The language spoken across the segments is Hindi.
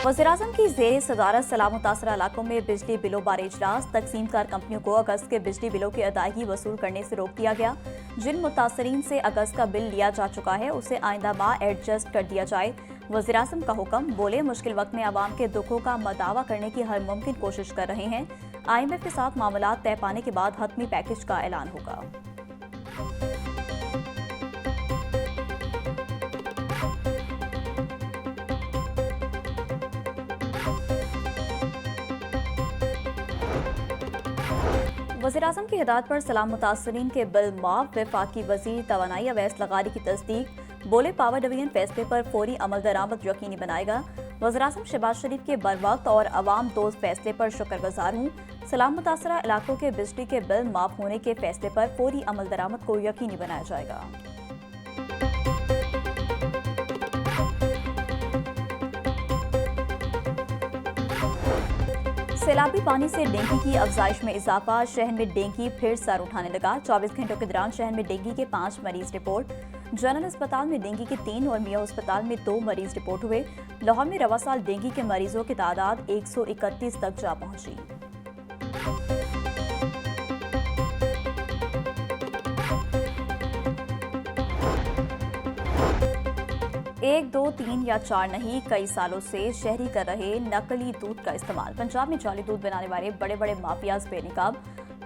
वज़ीर-ए-आज़म की ज़ेर सदारत सलाह मुतासरा इलाकों में बिजली बिलों बारे इजलास। तकसीमकार कंपनियों को अगस्त के बिजली बिलों की अदायगी वसूल करने से रोक दिया गया। जिन मुतासरीन से अगस्त का बिल लिया जा चुका है उसे आइंदा माह एडजस्ट कर दिया जाए। वज़ीर-ए-आज़म का हुक्म। बोले, मुश्किल वक्त में आवाम के दुखों का मदावा करने की हर मुमकिन कोशिश कर रहे हैं। IMF के साथ मामलात तय पाने के बाद हतमी पैकेज का ऐलान होगा। 'वज़ीर-ए-आज़म की हिदायत पर सलाम मुतासरीन के बिल माफ। वफाकी वज़ीर तवानाई अवैस लगारी की तस्दीक। बोले, पावर डिवीजन फैसले पर फौरी अमल दरामद यकीनी बनाएगा। वज़ीर-ए-आज़म शहबाज शरीफ के बरवक्त और अवाम दोस्त फैसले पर शुक्रगुजार हूँ। सलाम मुतासरा इलाकों के बिजली के बिल माफ होने के फैसले पर फौरी अमल दरामद को यकीनी बनाया जाएगा। सैलाबी पानी से डेंगू की अफजाइश में इजाफा। शहर में डेंगू फिर सर उठाने लगा। 24 घंटों के दौरान शहर में डेंगू के 5 मरीज रिपोर्ट। जनरल अस्पताल में डेंगू के 3 और मियां अस्पताल में 2 मरीज रिपोर्ट हुए। लाहौर में रवा साल डेंगू के मरीजों की तादाद 131 तक जा पहुंची। 1, 2, 3 या 4 नहीं, कई सालों से शहरी कर रहे नकली दूध का इस्तेमाल। पंजाब में जाली दूध बनाने वाले बड़े बड़े माफियाज बेनकाब।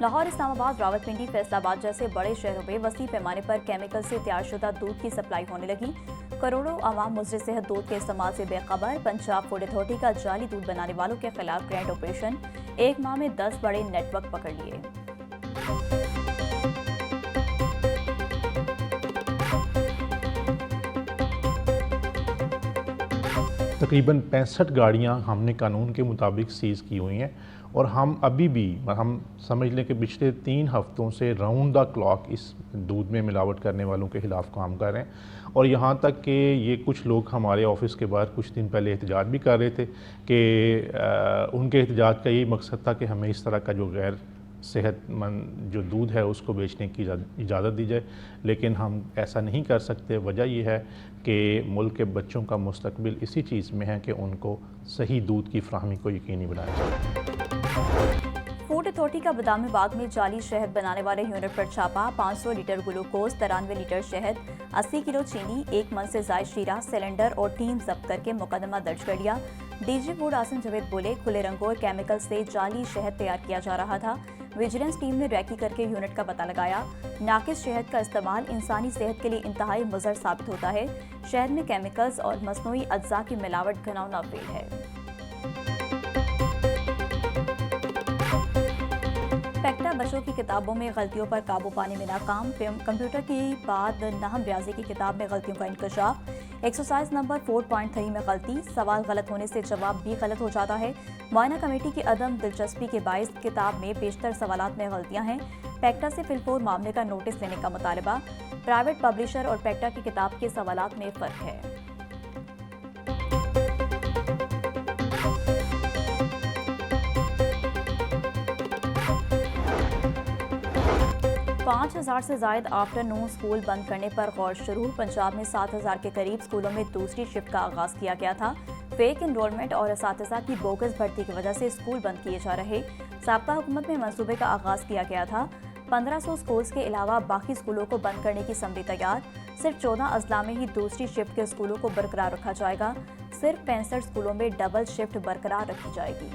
लाहौर, इस्लामाबाद, रावलपिंडी, फैसलाबाद जैसे बड़े शहरों में वसी पैमाने पर केमिकल से तैयारशुदा दूध की सप्लाई होने लगी। करोड़ों आवाम मुजर सेहत दूध के इस्तेमाल से बेखबर। पंजाब फूड अथॉरिटी का जाली दूध बनाने वालों के खिलाफ ग्रैंड ऑपरेशन। 1 माह में 10 बड़े नेटवर्क पकड़ लिए। तकरीबन 65 गाड़ियाँ हमने कानून के मुताबिक सीज़ की हुई हैं और हम अभी भी हम समझ लें कि पिछले 3 हफ्तों से राउंड द क्लॉक इस दूध में मिलावट करने वालों के ख़िलाफ़ काम कर रहे हैं। और यहाँ तक कि ये कुछ लोग हमारे ऑफिस के बाहर कुछ दिन पहले एहतजाज भी कर रहे थे कि उनके एहतजाज का यही मकसद था कि हमें इस तरह का जो गैर सेहतमंद जो दूध है उसको बेचने की इजाज़त दी जाए, लेकिन हम ऐसा नहीं कर सकते। वजह यह है कि मुल्क के बच्चों का मुस्तकबिल इसी चीज़ में है कि उनको सही दूध की फ्राहमी को यकीनी बनाया जाए। फूड अथॉरिटी का बादामी बाग में जाली शहद बनाने वाले यूनिट पर छापा। 500 लीटर ग्लूकोज, 93 लीटर शहद, 80 किलो चीनी, 1 मन से जायद शीरा, सिलेंडर और टीन जब्त करके मुकदमा दर्ज कर लिया। DG फूड आसिम जवेद बोले, खुले रंगों केमिकल से जाली शहद तैयार किया जा रहा था। विजिलेंस टीम ने रैकी करके यूनिट का पता लगाया। नाकिस शहद का इस्तेमाल इंसानी सेहत के लिए इंतहाई मुज़र साबित होता है। शहद में केमिकल्स और मसनूई अज्जा की मिलावट घिनौना फेल है। पैक्टा बच्चों की किताबों में गलतियों पर काबू पाने में नाकाम। कंप्यूटर की बाद नहम रियाजी की किताब में गलतियों का इंकशाफ। एक्सरसाइज नंबर 4.3 में गलती। सवाल गलत होने से जवाब भी गलत हो जाता है। मुआयना कमेटी की अदम दिलचस्पी के बायस किताब में बेशतर सवालात में गलतियां हैं। पैक्टा से फिलफोर मामले का नोटिस लेने का मुतालबा। प्राइवेट पब्लिशर और पैक्टा की किताब के सवालात में फ़र्क है। 5000 से ज़ायद आफ्टरनून स्कूल बंद करने पर गौर शुरू। पंजाब में 7000 के करीब स्कूलों में दूसरी शिफ्ट का आगाज किया गया था। फेक इनरोलमेंट और असातिज़ा की बोगस भर्ती की वजह से स्कूल बंद किए जा रहे। साबका हुकूमत में मंसूबे का आगाज किया गया था। 1500 स्कूल्स के अलावा बाकी स्कूलों को बंद करने की असम्बली तैयार। सिर्फ 14 अजला में ही दूसरी शिफ्ट के स्कूलों को बरकरार रखा जाएगा। सिर्फ 65 स्कूलों में डबल शिफ्ट बरकरार रखी जाएगी।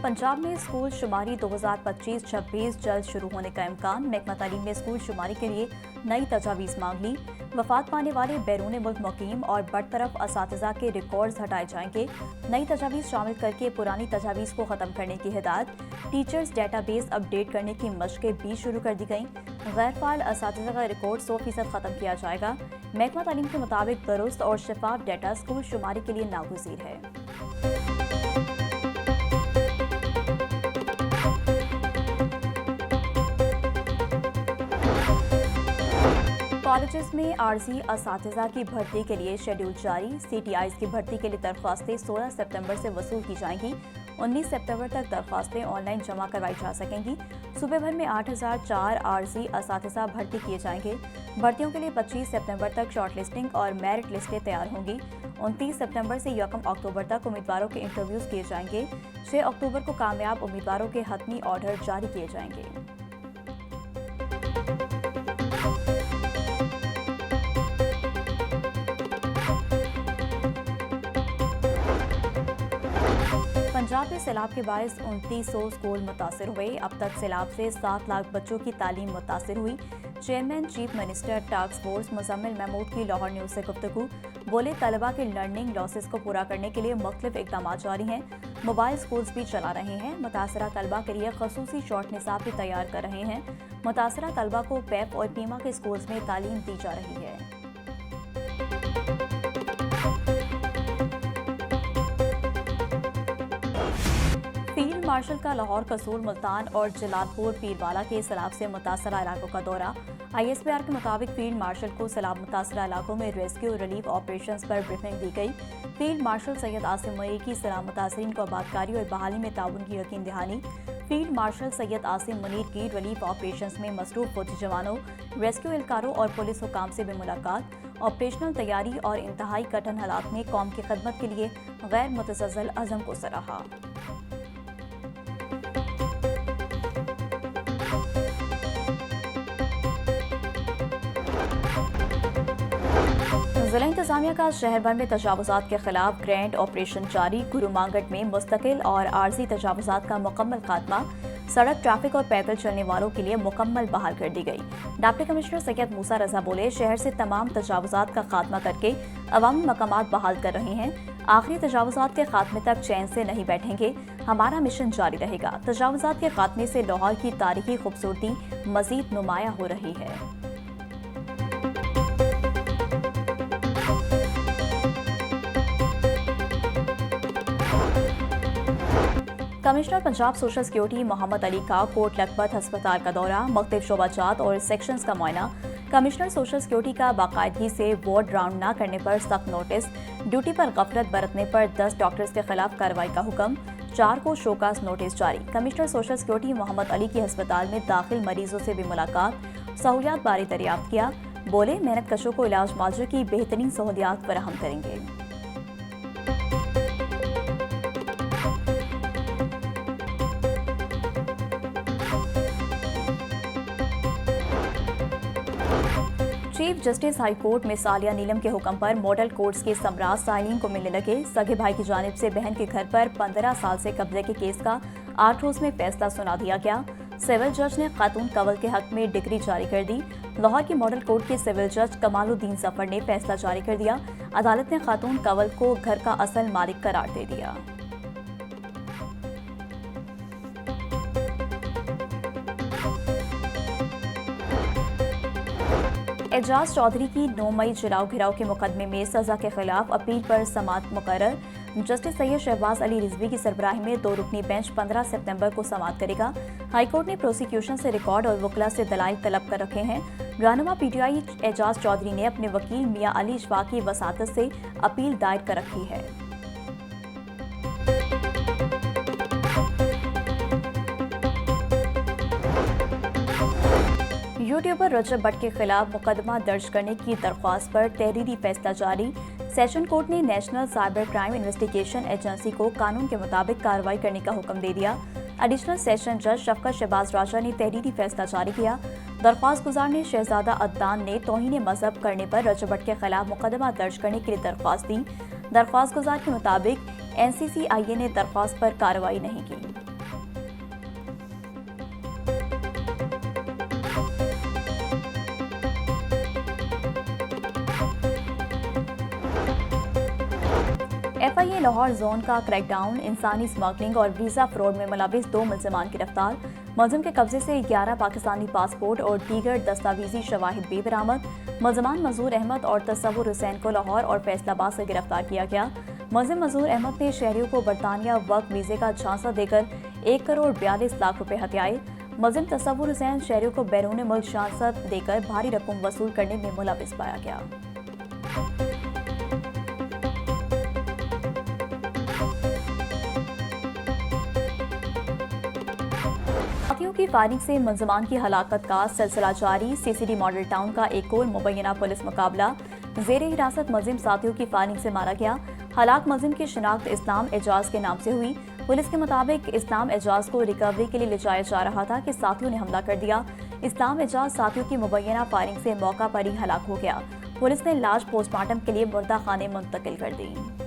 पंजाब में स्कूल शुमारी 2025-26 जल्द शुरू होने का इम्कान। महकमा तालीम ने स्कूल शुमारी के लिए नई तजावीज़ मांग ली। वफात पाने वाले बैरून मुल्क मुकीम और बरतरफ असातिज़ा के रिकॉर्ड्स हटाए जाएंगे। नई तजावीज़ शामिल करके पुरानी तजावीज़ को ख़त्म करने की हिदायत। टीचर्स डेटाबेस अपडेट करने की मशक़ें भी शुरू कर दी गईं। गैर फाल असातिज़ा का रिकॉर्ड 100% ख़त्म किया जाएगा। महकमा तालीम के मुताबिक दुरुस्त और शफाफ डाटा स्कूल शुमारी के लिए नागुज़ीर है। कॉलेजेस में आर्जी असातिज़ा की भर्ती के लिए शेड्यूल जारी। CTIs की भर्ती के लिए दरख्वास्तें 16 सितंबर से वसूल की जाएंगी। 19 सितंबर तक दरख्वास्तें ऑनलाइन जमा करवाई जा सकेंगी। सूबे भर में 8004 आरजी असातिज़ा भर्ती किए जाएंगे। भर्तियों के लिए 25 सितंबर तक शॉर्ट लिस्टिंग और मेरिट लिस्टें तैयार होंगी। 29 सितंबर से 1 अक्टूबर तक उम्मीदवारों के इंटरव्यूज किए जाएंगे। 6 अक्टूबर को कामयाब उम्मीदवारों के हतमी ऑर्डर जारी किए जाएंगे। पंजाब में सैलाब के बायस 2900 स्कूल मुतासर हुए। अब तक सैलाब से 7 लाख बच्चों की तालीम मुतासर हुई। Chairman chief minister task force Muzammil Mahmood की लाहौर न्यूज से गुफ्तगू। बोले तलबा के लर्निंग लॉसेस को पूरा करने के लिए मुख्तलिफ इकदाम जारी हैं। मोबाइल स्कूल्स भी चला रहे हैं। मुतासरा तलबा के लिए खसूसी शॉर्ट निसाब भी तैयार कर रहे हैं। मुतासरा तलबा को पेप और पीमा के स्कूल्स में तालीम दी जा रही है। फील्ड मार्शल का लाहौर, कसूर, मुल्तान और जलालपुर पीरवाला के सैलाब से मुतासरा इलाकों का दौरा। ISPR के मुताबिक फील्ड मार्शल को सैलाब मुतासरा इलाकों में रेस्क्यू रिलीफ ऑपरेशंस पर ब्रीफिंग दी गई। फील्ड मार्शल सैयद आसिम मुनीर की सैलाब मुतासरीन को आबादकारी और बहाली में ताउन की यकीन दहानी। फील्ड मार्शल सैयद आसिम मुनीर की रिलीफ ऑपरेशंस में मसरूफ फौजी जवानों, रेस्क्यू एहलकारों और पुलिस हुकाम से भी मुलाकात। ऑपरेशनल तैयारी और इंतहाई कठिन हालात में कौम की खदमत के लिए गैर मुतज़्ज़ल अज़म को सराहा। जिला इंतजामिया का शहर भर में तजावुजात के खिलाफ ग्रैंड ऑपरेशन जारी। गुरु मांगट में मुस्तकिल और आर्जी तजावुजात का मुकम्मल खात्मा। सड़क, ट्रैफिक और पैदल चलने वालों के लिए मुकम्मल बहाल कर दी गई। डिप्टी कमिश्नर सैयद मूसा रजा बोले, शहर से तमाम तजावुजात का खात्मा करके अवामी मकामात बहाल कर रहे हैं। आखिरी तजावुजात के खात्मे तक चैन से नहीं बैठेंगे। हमारा मिशन जारी रहेगा। तजावुजात के खात्मे से लाहौर की तारीखी खूबसूरती मजीद नुमायां हो रही है। Commissioner Punjab social security Mohammad Ali का कोट लखपत अस्पताल का दौरा, मुख्तलिफ शोबाजात और सेक्शंस का मुआयना। कमिश्नर सोशल सिक्योरिटी का बाकायदगी से वार्ड राउंड न करने पर सख्त नोटिस। ड्यूटी पर गफलत बरतने पर 10 डॉक्टर्स के खिलाफ कार्रवाई का हुक्म। 4 को शोकास नोटिस जारी। Commissioner social security Mohammad Ali की अस्पताल में दाखिल मरीजों से भी मुलाकात, सहूलियात बारे दरियाफ्त किया। बोले, मेहनत कशों को इलाज माजू की बेहतरीन सहूलियात फराहम करेंगे। चीफ जस्टिस हाई कोर्ट में सालिया नीलम के हुक्म पर मॉडल कोर्ट्स के समराज साइलिन को मिलने लगे। सगे भाई की जानिब से बहन के घर पर 15 साल से कब्जे के केस का 8 रोज में फैसला सुना दिया गया। सिविल जज ने खातून कंवल के हक में डिग्री जारी कर दी। लाहौर की मॉडल कोर्ट के सिविल जज कमालुद्दीन जफर ने फैसला जारी कर दिया। अदालत ने खातून कंवल को घर का असल मालिक करार दे दिया। एजाज चौधरी की 9 मई जलाओ घिराव के मुकदमे में सजा के खिलाफ अपील पर समाअत मुकर्रर। जस्टिस सैयद शहबाज अली रिजवी की सरबराही में 2 रुकनी बेंच 15 सितंबर को समाअत करेगा। हाईकोर्ट ने प्रोसिक्यूशन से रिकॉर्ड और वकला से दलाइल तलब कर रखे हैं। रहनुमा PTI एजाज चौधरी ने अपने वकील मियां अली इशफाक की वसातत से अपील दायर कर रखी है। यूट्यूबर रजब भट्ट के खिलाफ मुकदमा दर्ज करने की दरख्वास्त पर तहरीरी फैसला जारी। सेशन कोर्ट ने national cyber crime investigation agency को कानून के मुताबिक कार्रवाई करने का हुक्म दे दिया। एडिशनल सेशन जज शफकत शहबाज राजा ने तहरीरी फैसला जारी किया। दरख्वास्त गुजार ने शहजादा अदनान ने तौहीन मजहब करने पर रजब भट्ट के खिलाफ मुकदमा दर्ज करने के लिए दरख्वास्त दी। दरख्वास्त गुजार के मुताबिक NCCIA ने दरख्वास्त पर कार्रवाई नहीं की। FIA लाहौर जोन का क्रैकडाउन, इंसानी स्मगलिंग और वीजा फ्रॉड में मुलविस 2 मुल्जिमान गिरफ्तार। मुलजिम के कब्जे से 11 पाकिस्तानी पासपोर्ट और दीगर दस्तावेजी शवाहिद भी बरामद। मुल्जिमान मजूर अहमद और तसव्वुर हुसैन को लाहौर और फैसलाबाद से गिरफ्तार किया गया। मुल्जिम मजूर अहमद ने शहरियों को बरतानिया वर्क वीजे का झांसा देकर 1 करोड़ 42 लाख रुपए हथियाए। मुल्जिम तसव्वुर हुसैन शहरियों को बैरून मुल्क झांसा देकर भारी रकम वसूल करने में मुलविस पाया गया। की फायरिंग से मुलजमान की हलाकत का सिलसिला जारी। सीसीडी मॉडल टाउन का एक और मुबैना पुलिस मुकाबला। जेर हिरासत मुलजिम साथियों की फायरिंग से मारा गया। हलाक मुलजिम की शिनाख्त इस्लाम एजाज के नाम से हुई। पुलिस के मुताबिक इस्लाम एजाज को रिकवरी के लिए ले जाया जा रहा था कि साथियों ने हमला कर दिया। इस्लाम एजाज साथियों की मुबैना फायरिंग से मौका पर ही हलाक हो गया। पुलिस ने लाश पोस्टमार्टम के लिए मुर्दा खाने मुंतकिल कर दी।